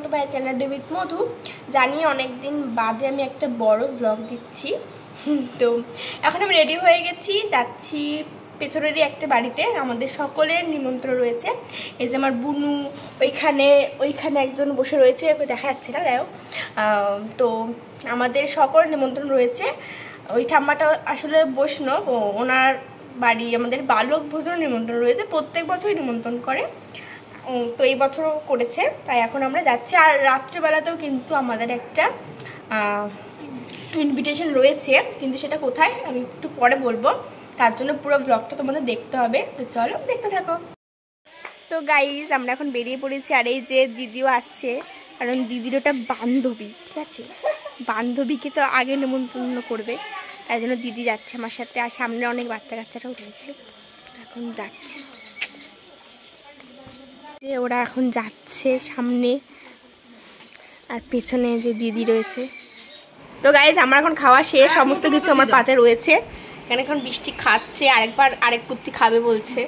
Two my channel day with Madhu. জানি অনেক দিন বাদে আমি একটা বড় ব্লগ দিচ্ছি। তো এখন আমি রেডি হয়ে গেছি, যাচ্ছি পেছনেরই একটা বাড়িতে। আমাদের সকলের নিমন্ত্রণ রয়েছে। এই যে আমার বুনু ওইখানে একজন বসে রয়েছে, ওকে দেখা যাচ্ছে না দেও। তো আমাদের সকল নিমন্ত্রণ রয়েছে। ওই ঠাম্মাটা আসলে বৈষ্ণব, ওনার বাড়ি আমাদের বালক ভোজন নিমন্ত্রণ রয়েছে, প্রত্যেক বছরই নিমন্ত্রণ করে। তো এই বছরও করেছে, তাই এখন আমরা যাচ্ছি। আর রাত্রিবেলাতেও কিন্তু আমাদের একটা ইনভিটেশন রয়েছে, কিন্তু সেটা কোথায় আমি একটু পরে বলবো। তার জন্য পুরো ব্লগটা তোমাদের দেখতে হবে, তো চলো দেখতে থাকো। তো গাইজ আমরা এখন বেরিয়ে পড়েছি। আর এই যে দিদিও আসছে, কারণ দিদির ওটা বান্ধবী, ঠিক আছে, বান্ধবীকে তো আগে নিমন্ত্রণ করবে, তাই জন্য দিদি যাচ্ছে আমার সাথে। আর সামনে অনেক বাচ্চা কাচ্চারাও রয়েছে, এখন যাচ্ছে যে ওরা এখন যাচ্ছে সামনে, আর পেছনে যে দিদি রয়েছে। তো গাইজ আমার এখন খাওয়া শেষ, সমস্ত কিছু আমার পাতে রয়েছে। এখানে এখন বৃষ্টি খাচ্ছে, আরেক কুত্তি খাবে বলছে।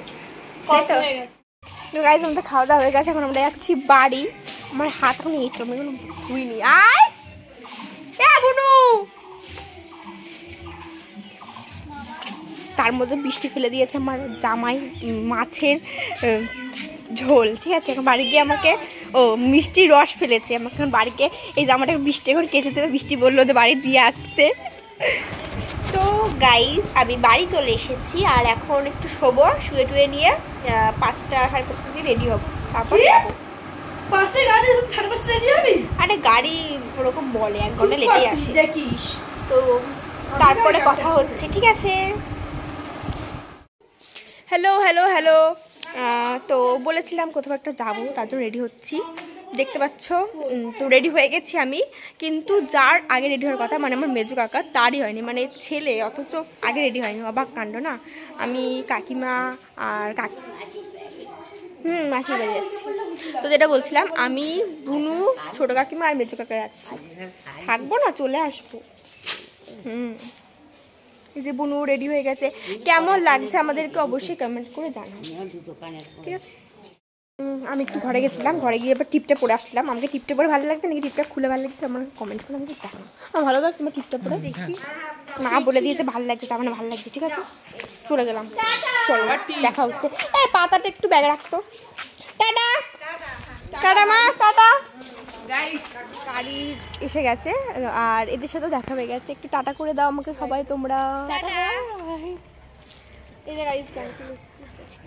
তো গাইজ আমাদের খাওয়া দাওয়া হয়ে গেছে, এখন আমরা যাচ্ছি বাড়ি। আমার হাত এখন এই চমে কোনো ধুইনি। আয় বুনু, তার মধ্যে বৃষ্টি ফেলে দিয়েছে আমার জামাই মাছের ঝোল, ঠিক আছে। এখন বাড়ি গিয়ে আমাকে মিষ্টি রস ফেলেছে, আমাকে এখন বাড়ি গিয়ে এই জামাটাকে বৃষ্টি এখন কেচে দেবে। বৃষ্টি বললো ওদের বাড়ি দিয়ে আসতে। তো গাইজ আমি বাড়ি চলে এসেছি, আর এখন একটু শোবো, শুয়ে টুয়ে নিয়ে 5টা সাড়ে 5টা দিয়ে রেডি হবো, তারপর যাবো। আরে গাড়ি ওরকম বলে 1 ঘন্টা লেটে আসে, তো তারপরে কথা হচ্ছে, ঠিক আছে। Hello hello hello. তো বলেছিলাম কোথাও একটা যাবো, তার জন্য রেডি হচ্ছি, দেখতে পাচ্ছ। তো রেডি হয়ে গেছি আমি, কিন্তু যার আগে রেডি হওয়ার কথা, মানে আমার মেজো কাকা, তারই হয়নি, মানে ছেলে, অথচ আগে রেডি হয়নি। অবাক কাণ্ড না। আমি কাকিমা আর মাসির বাড়ি যাচ্ছি। তো যেটা বলছিলাম, আমি বুনু, ছোট কাকিমা আর মেজো কাকা যাচ্ছি। থাকবো না, চলে আসবো। এই যে বুনু রেডি হয়ে গেছে। কেমন লাগছে আমাদেরকে অবশ্যই কমেন্ট করে জানাও, ঠিক আছে। আমি একটু ঘরে গেছিলাম, ঘরে গিয়ে এবার টিপটা পরে আসলাম। আমাকে টিপটা পরে ভালো লাগছে নাকি টিপটা খুলে ভালো লাগছে আমার কমেন্ট করে আমাকে জানাও। আমার ভালো লাগছে তোমার টিপটা পরে, দেখি মা বলে দিয়েছে ভালো লাগছে, তার মানে ভালো লাগছে, ঠিক আছে। চলে গেলাম, চলো দেখা হচ্ছে। এই পাতাটা একটু ব্যাগে রাখতো। টাটা টাটা মা, টাটা। গাড়ি এসে গেছে, আর এদের সাথে দেখা হয়ে গেছে। একটু টাটা করে দাও আমাকে সবাই তোমরা।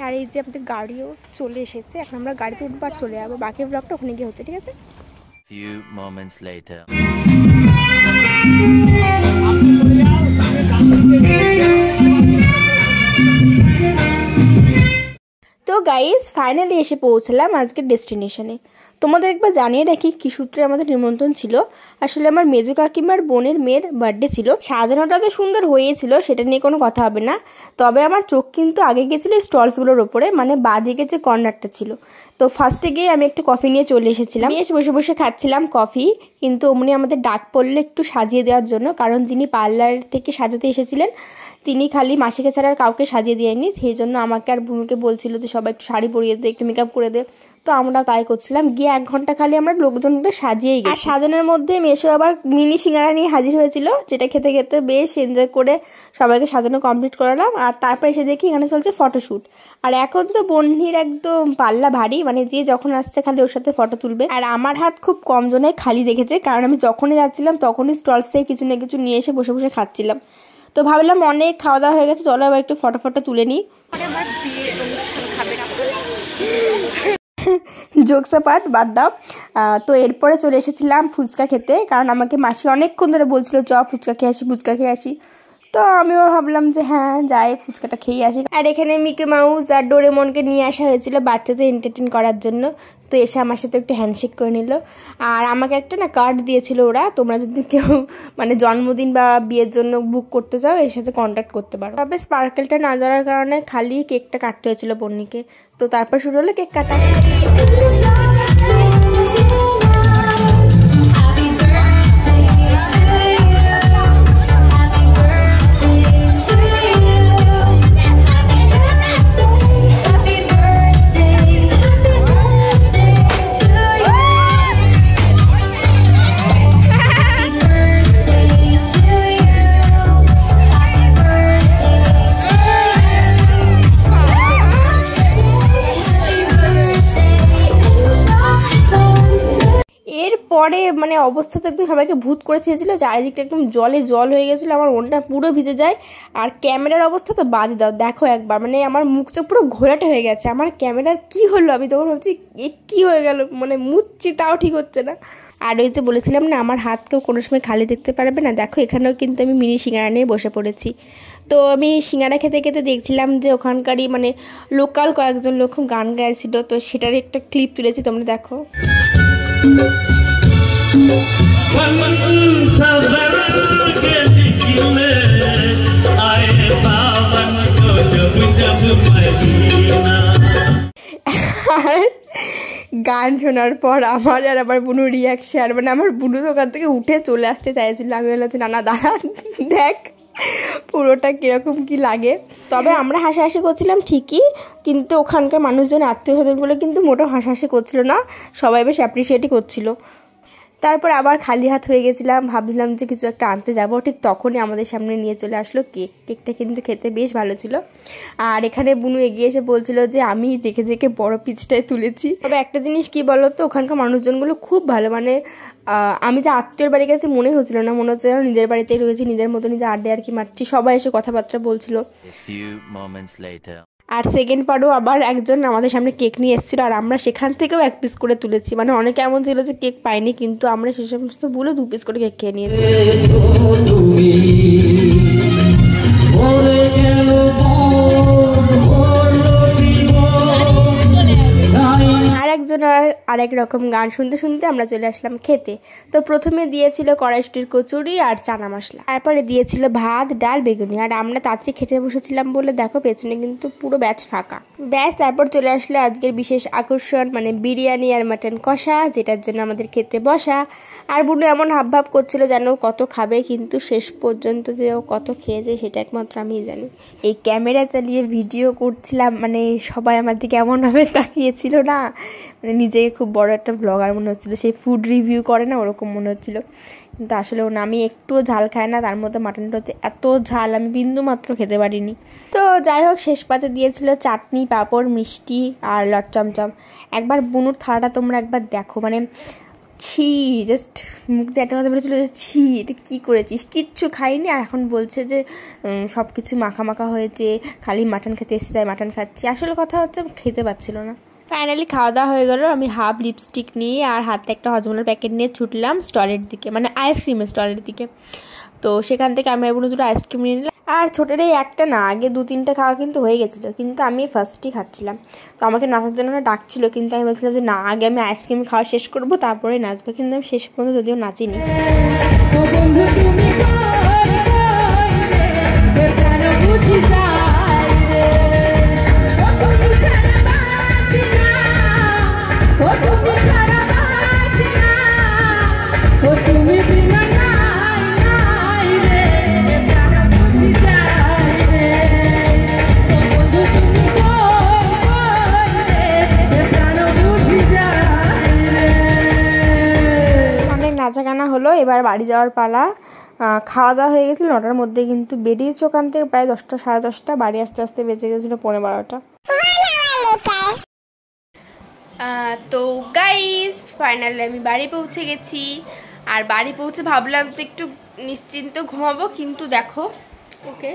আর এই যে আমাদের গাড়িও চলে এসেছে, এখন আমরা গাড়িতে উঠবো আর চলে যাবো। বাকি ব্লগটা ওখানে গিয়ে হচ্ছে, ঠিক আছে। Few moments later. তো গাইজ ফাইনালি এসে পৌঁছলাম আজকের ডেস্টিনেশনে। তোমাদের একবার জানিয়ে রাখি কী সূত্রে আমাদের নিমন্ত্রণ ছিল। আসলে আমার মেজো কাকিমার বোনের মেয়ের বার্থডে ছিল। সাজানোটা তো সুন্দর হয়েছিল, সেটা নিয়ে কোনো কথা হবে না। তবে আমার চোখ কিন্তু আগে গেছিলো স্টলসগুলোর ওপরে, মানে বাঁদিকে যে কর্নারটা ছিল। তো ফার্স্টে গিয়ে আমি একটু কফি নিয়ে চলে এসেছিলাম, বেশ বসে বসে খাচ্ছিলাম কফি। কিন্তু অমনি আমাদের ডাক পড়লো একটু সাজিয়ে দেওয়ার জন্য, কারণ যিনি পার্লার থেকে সাজাতে এসেছিলেন তিনি খালি মাসিকে ছাড়া আর কাউকে সাজিয়ে দেয়নি। সেই জন্য আমাকে আর বুনুকে বলছিল যে সবাই একটু শাড়ি পরিয়ে দে, একটু মেকআপ করে দে। তো আমরা তাই করছিলাম, গিয়ে 1 ঘন্টা খালি আমরা লোকজনদের সাজিয়েই গেছি। আর সাজানোর মধ্যে মেশো আবার মিনি সিঙ্গারা নিয়ে হাজির হয়েছিল, যেটা খেতে খেতে বেশ এনজয় করে সবাইকে সাজানো কমপ্লিট করালাম। আর তারপর এসে দেখি এখানে চলছে ফটোশ্যুট। আর এখন তো বন্যির একদম পাল্লা ভারী, মানে যে যখন আসছে খালি ওর সাথে ফটো তুলবে। আর আমার হাত খুব কম জনে খালি দেখেছে, কারণ আমি যখনই যাচ্ছিলাম তখনই স্টলস থেকে কিছু না কিছু নিয়ে এসে বসে বসে খাচ্ছিলাম। তো ভাবলাম অনেক খাওয়া দাওয়া হয়ে গেছে, চলো এবার একটু ফটো তুলে নিই। আমার বিয়ের অনুষ্ঠান খাবে না, জোকসা পার্ট বাদ দাও। তো এরপরে চলে এসেছিলাম ফুচকা খেতে, কারণ আমাকে মাসি অনেকক্ষণ ধরে বলছিল চ ফুচকা খেয়ে আসি। তো আমিও ভাবলাম যে হ্যাঁ যাই, ফুচকাটা খেয়ে আসি। আর এখানে মিকি মাউস আর ডোরেমনকে নিয়ে আসা হয়েছিল বাচ্চাদের এন্টারটেন করার জন্য। তো এসে আমার সাথে একটু হ্যান্ডশেক করে নিল। আর আমাকে একটা না কার্ড দিয়েছিল ওরা, তোমরা যদি কেউ মানে জন্মদিন বা বিয়ের জন্য বুক করতে চাও এর সাথে কন্ট্যাক্ট করতে পারো। তবে স্পার্কেলটা না জ্বলার কারণে খালি কেকটা কাটতে হয়েছিল বন্নিকে। তো তারপর শুরু হলো কেক কাটা। পরে মানে অবস্থা তো একদম সবাইকে ভূত করে ছেড়েছিল, চারিদিকটা একদম জলে জল হয়ে গেছিলো, আমার ওড়না পুরো ভিজে যায়। আর ক্যামেরার অবস্থা তো বাদই দাও, দেখো একবার মানে আমার মুখটা পুরো ঘোলাটে হয়ে গেছে। আমার ক্যামেরার কি হলো, আমি তখন ভাবছি এ কী হয়ে গেল, মানে মুছছি তাও ঠিক হচ্ছে না। আর ওই যে বলেছিলাম না আমার হাত কেউ কোনো সময় খালি দেখতে পারবে না, দেখো এখানেও কিন্তু আমি মিনি সিঙ্গারা নিয়ে বসে পড়েছি। তো আমি সিঙ্গারা খেতে খেতে দেখছিলাম যে ওখানকারই মানে লোকাল কয়েকজন লোক গান গাইছিল, তো সেটার একটা ক্লিপ তুলেছি, তোমরা দেখো। আর গান শোনার পর আমার আর আমার বুনুর রিয়াকশন, মানে আমার বুনু ওখান থেকে উঠে চলে আসতে চাইছিল। আমি বললাম যে না দাঁড়া, দেখ পুরোটা কীরকম কি লাগে। তবে আমরা হাসাহাসি করছিলাম ঠিকই, কিন্তু ওখানকার মানুষজন আত্মীয় স্বজনগুলো কিন্তু মোটেও হাসাহাসি করছিল না, সবাই বেশ অ্যাপ্রিসিয়েটই করছিল। তারপর আবার খালি হাত হয়ে গেছিলাম, ভাবছিলাম যে কিছু একটা আনতে যাব, ঠিক তখনই আমাদের সামনে নিয়ে চলে আসলো কেক। কেকটা কিন্তু খেতে বেশ ভালো ছিল। আর এখানে বুনু এগিয়ে এসে বলছিল যে আমি দেখে দেখে বড় পিচটাই তুলেছি। তবে একটা জিনিস কি বলো তো, ওখানকার মানুষজনগুলো খুব ভালো, মানে আমি যে আত্মীয়র বাড়ি গেছি মনে হচ্ছিল না, মনে হচ্ছে নিজের বাড়িতেই রয়েছি, নিজের মতো নিজে আড্ডে আর কি মারছি, সবাই এসে কথাবার্তা বলছিল। আর সেকেন্ড পার্টও আবার একজন আমাদের সামনে কেক নিয়ে এসেছিলো, আর আমরা সেখান থেকেও 1 পিস করে তুলেছি। মানে অনেকে এমন ছিল যে কেক পাইনি, কিন্তু আমরা সে সমস্ত বলে 2 পিস করে কেক খেয়ে নিয়েছি। একজন আরেক রকম গান শুনতে শুনতে আমরা চলে আসলাম খেতে। তো প্রথমে দিয়েছিল কড়াইশুঁটির কচুরি আর চানা মশলা, তারপরে দিয়েছিল ভাত ডাল বেগুনি। আর আমরা তাড়াতাড়ি খেতে বসেছিলাম বলে দেখো পেছনে কিন্তু পুরো ব্যাচ ফাঁকা। ব্যাস তারপর চলে আসলো আজকের বিশেষ আকর্ষণ, মানে বিরিয়ানি আর মাটন কষা, যেটার জন্য আমাদের খেতে বসা। আর বুনু এমন হাবভাব করছিল যেন কত খাবে, কিন্তু শেষ পর্যন্ত যে ও কত খেয়েছে সেটা একমাত্র আমিই জানি। এই ক্যামেরা চালিয়ে ভিডিও করছিলাম, মানে সবাই আমার দিকে এমনভাবে তাকিয়েছিল না, মানে নিজেকে খুব বড় একটা ব্লগার মনে হচ্ছিলো, সেই ফুড রিভিউ করে না ওরকম মনে হচ্ছিলো। কিন্তু আসলে ও না, আমি একটুও ঝাল খাই না, তার মধ্যে মাটনটা হচ্ছে এত ঝাল আমি বিন্দু মাত্র খেতে পারিনি। তো যাই হোক শেষ পাতে দিয়েছিল চাটনি পাঁপড় মিষ্টি আর লট চমচম। একবার বুনুর থালাটা তোমরা একবার দেখো, মানে ছি, জাস্ট মুখ দিয়ে একটা কথা বলেছিল যে ছি এটা কী করেছিস, কিচ্ছু খাইনি, আর এখন বলছে যে সব কিছু মাখা মাখা হয়েছে, খালি মাটন খেতে এসেছি তাই মাটন খাচ্ছি। আসলে কথা হচ্ছে খেতে পাচ্ছিল না। ফাইনালি খাওয়া দাওয়া হয়ে গেল, আমি হাফ লিপস্টিক নিয়ে আর হাতে একটা হজমলার প্যাকেট নিয়ে ছুটলাম স্টলের দিকে, মানে আইসক্রিমের স্টলের দিকে। তো সেখান থেকে আমি আর বুনু 2টো আইসক্রিম নিয়ে নিলাম। আর ছোটোর এই একটা না, আগে 2-3টে খাওয়া কিন্তু হয়ে গেছিলো, কিন্তু আমি ফার্স্টই খাচ্ছিলাম। তো আমাকে নাচার জন্য ডাকছিলো, কিন্তু আমি বলছিলাম যে না, আগে আমি আইসক্রিম খাওয়া শেষ করবো তারপরে নাচবো, কিন্তু আমি শেষ পর্যন্ত যদিও নাচিনি। নাচা গানা হলো, এবার বাড়ি যাওয়ার পালা। খাওয়া দাওয়া হয়ে গেছিলো 9টার মধ্যে, কিন্তু বেরিয়েছে ওখান থেকে প্রায় 10টা সাড়ে 10টা, বাড়ি আসতে আসতে বেঁচে গেছিলো 11:30। তো গাইস ফাইনালি আমি বাড়ি পৌঁছে গেছি। আর বাড়ি পৌঁছে ভাবলাম যে একটু নিশ্চিন্ত ঘুমাবো, কিন্তু দেখো ওকে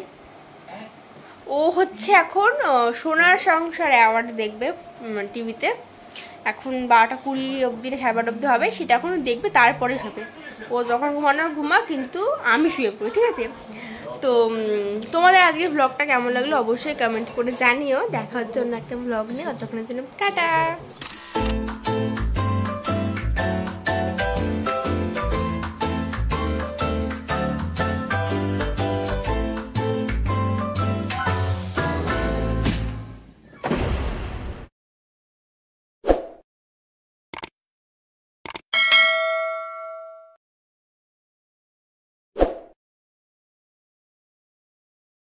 ও হচ্ছে এখন সোনার সংসার অ্যাওয়ার্ড দেখবে টিভিতে। এখন 12:20 অবধি 12:30 অবধি হবে, সেটা এখন দেখবে, তারপরে শোবে। ও যখন ঘুমানোর ঘুমা, কিন্তু আমি শুয়ে পড়ি, ঠিক আছে? তো তোমাদের আজকের ব্লগটা কেমন লাগলো অবশ্যই কমেন্ট করে জানিও। দেখা হচ্ছে অন্য একটা ব্লগ নিয়ে, ততক্ষণের জন্য টাটা।